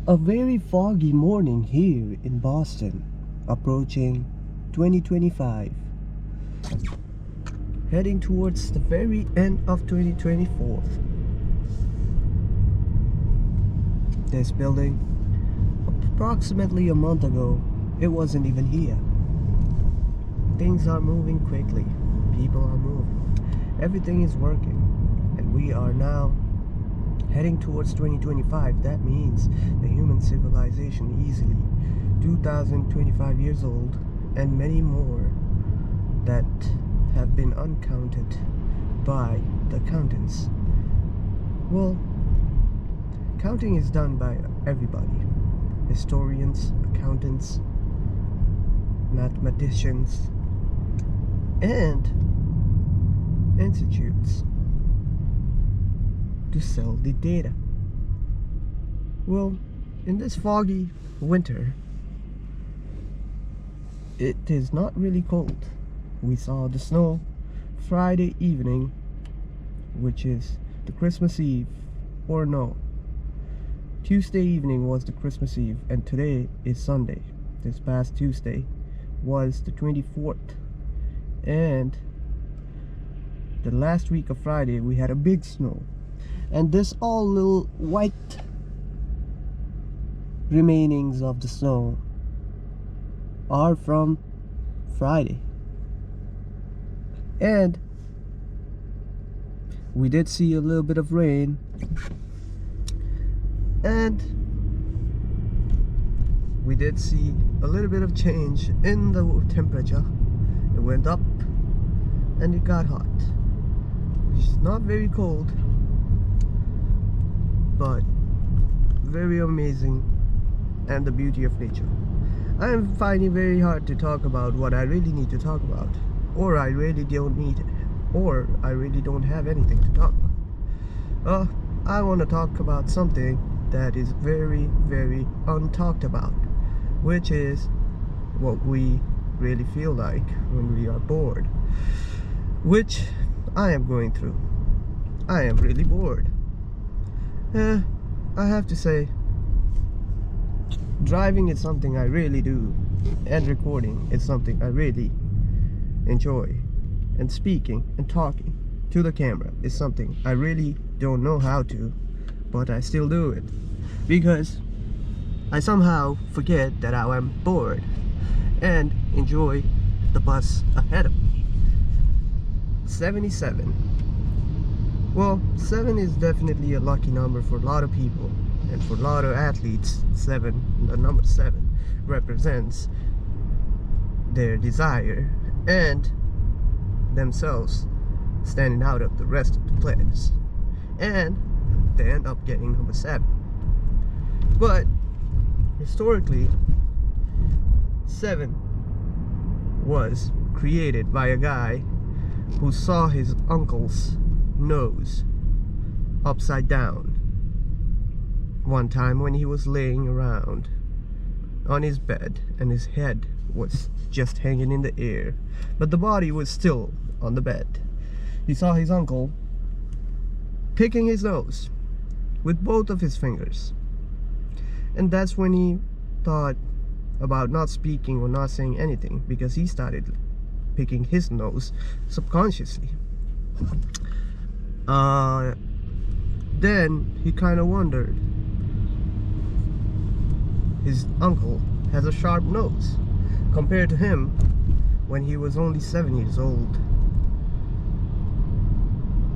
A very foggy morning here in Boston, approaching 2025, heading towards the very end of 2024. This building, approximately a month ago, it wasn't even here. Things are moving quickly, people are moving, everything is working, and we are now heading towards 2025. That means the human civilization easily 2025 years old, and many more that have been uncounted by the accountants. Well, counting is done by everybody: historians, accountants, mathematicians, and institutes to sell the data. Well, in this foggy winter, it is not really cold. We saw the snow Friday evening, which is the Christmas Eve, or no, Tuesday evening was the Christmas Eve, and today is Sunday. This past Tuesday was the 24th, and the last week of Friday we had a big snow. And this all little white remainings of the snow are from Friday. And we did see a little bit of rain, and we did see a little bit of change in the temperature. It went up and it got hot. It's not very cold, but very amazing, and the beauty of nature. I am finding it very hard to talk about what I really need to talk about, or I really don't need it, or I really don't have anything to talk about. I want to talk about something that is very, very untalked about, which is what we really feel like when we are bored, which I am going through. I am really bored. I have to say, driving is something I really do, and recording is something I really enjoy, and speaking and talking to the camera is something I really don't know how to, but I still do it because I somehow forget that I am bored and enjoy the bus ahead of me. 77. Well, 7 is definitely a lucky number for a lot of people, and for a lot of athletes, the number 7 represents their desire and themselves standing out of the rest of the players, and they end up getting number 7. But historically, 7 was created by a guy who saw his uncle's nose upside down one time when he was laying around on his bed, and his head was just hanging in the air, but the body was still on the bed. He saw his uncle picking his nose with both of his fingers, and that's when he thought about not speaking or not saying anything, because he started picking his nose subconsciously. Then he kind of wondered. His uncle has a sharp nose compared to him when he was only 7 years old.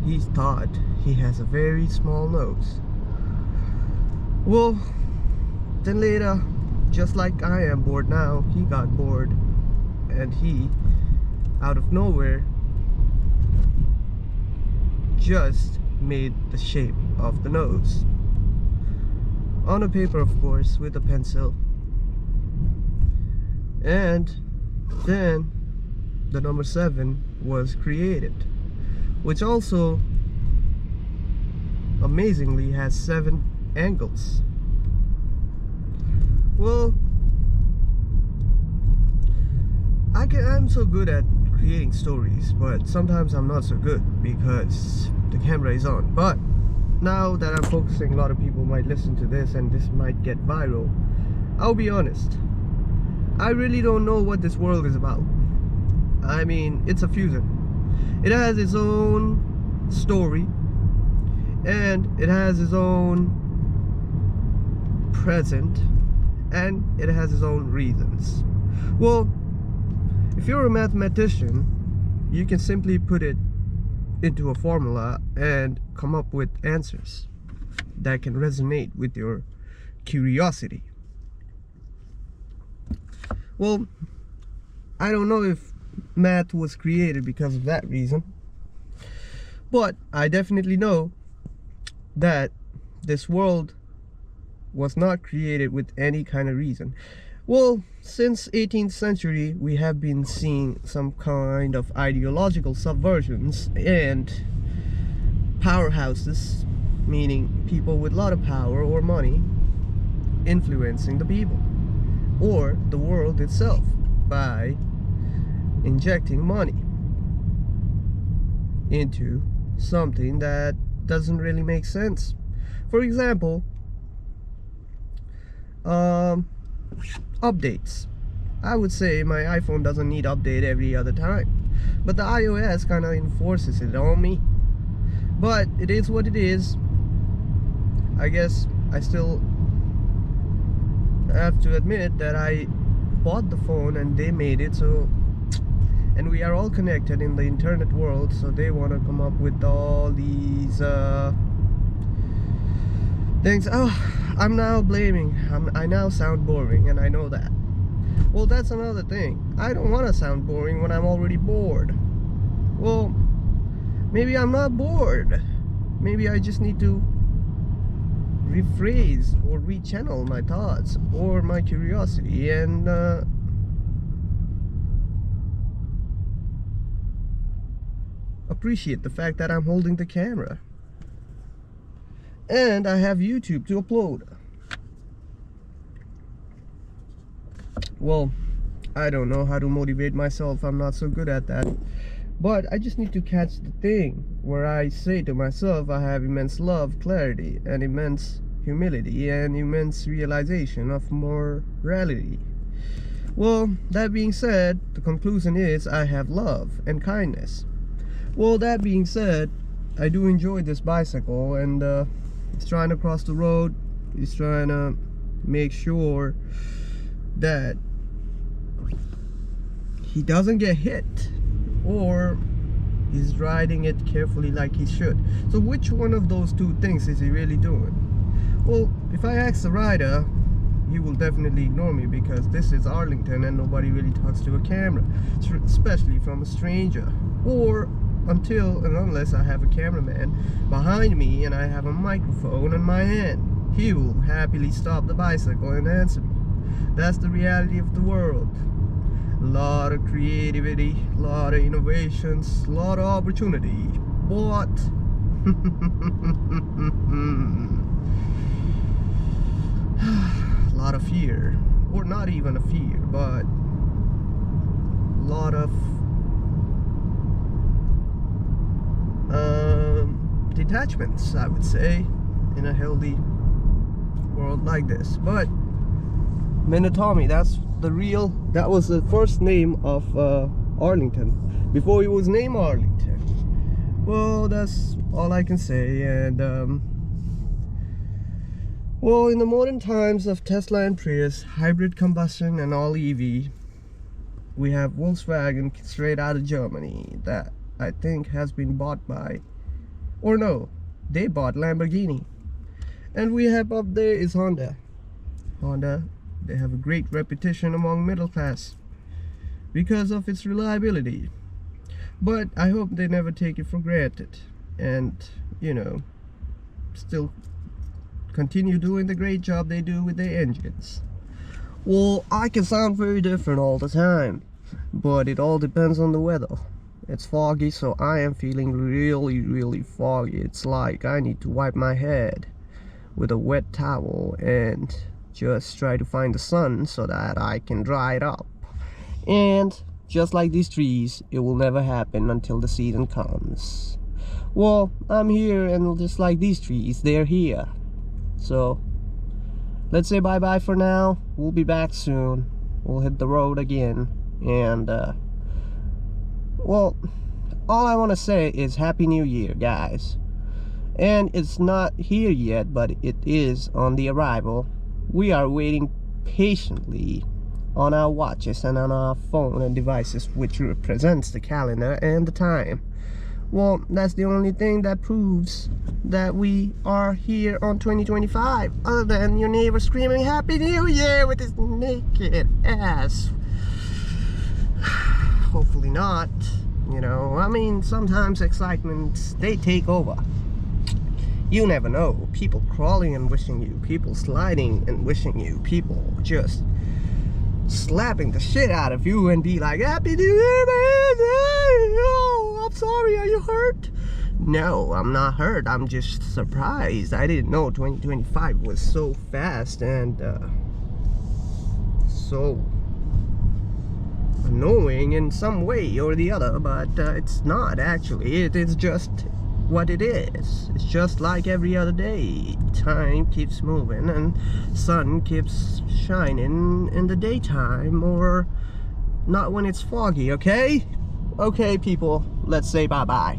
He thought he has a very small nose. Well, then later, just like I am bored now, he got bored, and he, out of nowhere, just made the shape of the nose on a paper, of course, with a pencil. And then the number 7 was created, which also amazingly has 7 angles. Well, I'm so good at creating stories, but sometimes I'm not so good because the camera is on. But now that I'm focusing, a lot of people might listen to this and this might get viral. I'll be honest, I really don't know what this world is about. I mean, it's a fusion. It has its own story and it has its own present and it has its own reasons. Well, if you're a mathematician, you can simply put it into a formula and come up with answers that can resonate with your curiosity. Well, I don't know if math was created because of that reason, but I definitely know that this world was not created with any kind of reason. Well, since 18th century, we have been seeing some kind of ideological subversions and powerhouses, meaning people with a lot of power or money, influencing the people or the world itself by injecting money into something that doesn't really make sense. For example, updates. I would say my iPhone doesn't need update every other time, but the iOS kind of enforces it on me. But it is what it is. I guess I still have to admit that I bought the phone and they made it so, and we are all connected in the internet world, so they want to come up with all these things. Oh, I'm now blaming. I now sound boring, and I know that. Well, that's another thing. I don't want to sound boring when I'm already bored. Well, maybe I'm not bored. Maybe I just need to rephrase or rechannel my thoughts or my curiosity and appreciate the fact that I'm holding the camera. And I have YouTube to upload. Well, I don't know how to motivate myself. I'm not so good at that. But I just need to catch the thing where I say to myself, I have immense love, clarity, and immense humility, and immense realization of morality. Well, that being said, the conclusion is I have love and kindness. Well, that being said, I do enjoy this bicycle, and he's trying to cross the road. He's trying to make sure that he doesn't get hit, or he's riding it carefully like he should. So which one of those two things is he really doing? Well, if I ask the rider, he will definitely ignore me because this is Arlington and nobody really talks to a camera, especially from a stranger, or until and unless I have a cameraman behind me and I have a microphone in my hand. He will happily stop the bicycle and answer me. That's the reality of the world. A lot of creativity, a lot of innovations, a lot of opportunity, but a lot of fear, or not even a fear, but a lot of detachments, I would say, in a healthy world like this. But Minatomi, that was the first name of Arlington before it was named Arlington. Well, that's all I can say. And well, in the modern times of Tesla and Prius, hybrid combustion and all EV, we have Volkswagen straight out of Germany that I think has been bought by, or no, they bought Lamborghini. And we have up there is Honda. They have a great reputation among middle class because of its reliability. But I hope they never take it for granted and, you know, still continue doing the great job they do with their engines. Well, I can sound very different all the time, but it all depends on the weather. It's foggy, so I am feeling really foggy. It's like I need to wipe my head with a wet towel and just try to find the sun so that I can dry it up. And just like these trees, it will never happen until the season comes. Well, I'm here, and just like these trees, they're here. So let's say bye-bye for now. We'll be back soon. We'll hit the road again. And well, all I want to say is Happy New Year, guys. And it's not here yet, but it is on the arrival. We are waiting patiently on our watches and on our phone and devices, which represents the calendar and the time. Well, that's the only thing that proves that we are here on 2025, other than your neighbor screaming Happy New Year with his naked ass. Hopefully not. You know, I mean, sometimes excitements, they take over. You never know. People crawling and wishing you, people sliding and wishing you, people just slapping the shit out of you and be like, Happy New Year, man! Oh, I'm sorry, are you hurt? No, I'm not hurt. I'm just surprised. I didn't know 2025 was so fast and so annoying in some way or the other, but it's not actually. It is just what it is. It's just like every other day. Time keeps moving and sun keeps shining in the daytime, or not when it's foggy, okay? Okay, people, let's say bye-bye.